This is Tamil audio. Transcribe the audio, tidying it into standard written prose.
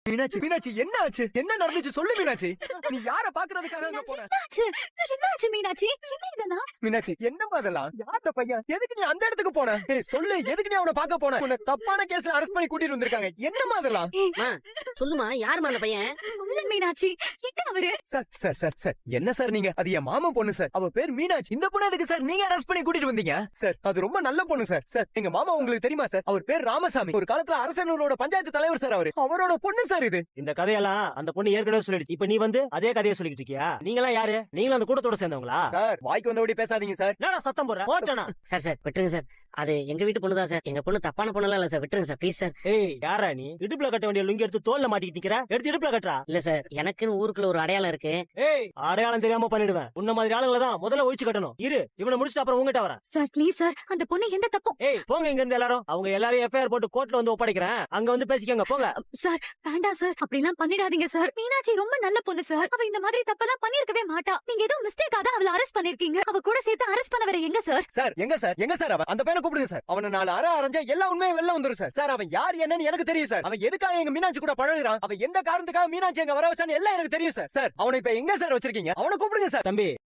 மீனாட்சி மீனாட்சி என்ன ஆச்சு? என்ன நடந்துச்சு சொல்லு மீனாட்சி. நீ யார பாக்குறதுக்காக அங்க போன? என்னாச்சு மீனாட்சி? என்ன இதெல்லாம்? மீனாட்சி என்னமா அதெல்லாம்? யார்த பையன்? எதுக்கு நீ அந்த இடத்துக்கு போன? ஏய் சொல்லு, எதுக்கு நீ அவனை பார்க்க போன? உன்னை தப்பான கேஸ்ல அரெஸ்ட் பண்ணி கூட்டிட்டு வந்திருக்காங்க. என்னமா அதெல்லாம்? சொல்லுமா, யாருமா அந்த பையன்? சொல்லு மீனாட்சி, எங்க அவரு? சார் சார் சார் சார் என்ன சார் நீங்க? அது என் மாமா பொண்ணு சார். அவ பேர் மீனாட்சி. இந்த பொண்ணு எதுக்கு சார் நீங்க அரெஸ்ட் பண்ணி கூட்டிட்டு வந்தீங்க? சார் அது ரொம்ப நல்ல பொண்ணு சார். சார் எங்க மாமா உங்களுக்கு தெரியுமா சார்? அவர் பேர் ராமசாமி. ஒரு காலத்துல அரசனூரோட பஞ்சாயத்து தலைவர் சார் அவரு. அவரோட பொண்ணு சார் இது. இந்த கதையெல்லாம் அந்த பொண்ணு ஏற்கனவே சொல்லிடுச்சு. இப்ப நீ வந்து அதே கதையை சொல்லிட்டு இருக்கியா? நீங்களா யாரு? நீங்களும் அந்த கூட்டத்தோட சேர்ந்தவங்களா? சார் வாய்க்கு வந்தபடி பேசாதீங்க சார். என்னடா சத்தம் போடுற? போட்டனா? சார் சார் விட்டுருங்க சார். அது எங்க வீட்டு பொண்ணுதான் சார். எங்க பொண்ணு தப்பான பொண்ணுலாம் இல்ல சார். விட்டுருங்க சார் ப்ளீஸ் சார். ஏய் யாரா நீ? இடுப்புல கட்ட வேண்டிய லுங்கி எடுத்து தோல்ல மாட்டிட்டு நிக்கிற. எடுத்து இடுப்புல கட்டுறா. இல்ல சார், எனக்குன்னு ஊருக்குள்ள ஒரு அடையாளம் இருக்கு. ஏய் அடையாளம் தெரியாம பண்ணிடுவேன். உன்ன மாதிரி ஆளுங்களை தான் முதல்ல ஒழிச்சு கட்டணும். இரு, இவனை முடிச்சிட்டு அப்புறம் உங்ககிட்ட வரேன். சார் ப்ளீஸ் சார், அந்த பொண்ணு எந்த தப்பும். ஏய் போங்க இங்க இருந்து எல்லாரும். அவங்க எல்லாரையும் எஃப்ஐஆர் போட்டு கோர்ட்ல வந்து ஒப்படைக்கிறேன். அங்க வந்து பேசிக்கங்க போங்க. சார் வேண்டாம் சார், அப்படிலாம் பண்ணிடாதீங்க சார். மீனாட்சி ரொம்ப நல்ல பொண்ணு சார். அவ இந்த மாதிரி தப்பெல்லாம் பண்ணிருக்கவே மாட்டா. நீங்க ஏதோ மிஸ்டேக்கா தான் அவளை அரெஸ்ட் பண்ணிருக்கீங்க. அவ கூட சேர்த்து அரெஸ்ட் பண்ண வர எங்க சார்? சார் எங்க சார்? எங்க சார் அவன்? அந்த பையனை கூப்பிடுங்க சார். அவனை நாலு அரை அரைஞ்சா எல்லா உண்மையும் வெளில வந்துரும் சார். சார் அவன் யார் என்னன்னு எனக்கு தெரியும் சார். அவன் எதுக்காக எங்க மீனாட்சி கூட பழகுறான், அவன் எந்த காரணத்துக்காக மீனாட்சி எங்க வர வச்சான்னு எல்லாம் எனக்கு தெரியும் சார். சார் அவனை இப்ப எங்க சார் வச்சிருக்கீங்க? அவனை கூப்பிடுங்க சார். தம்பி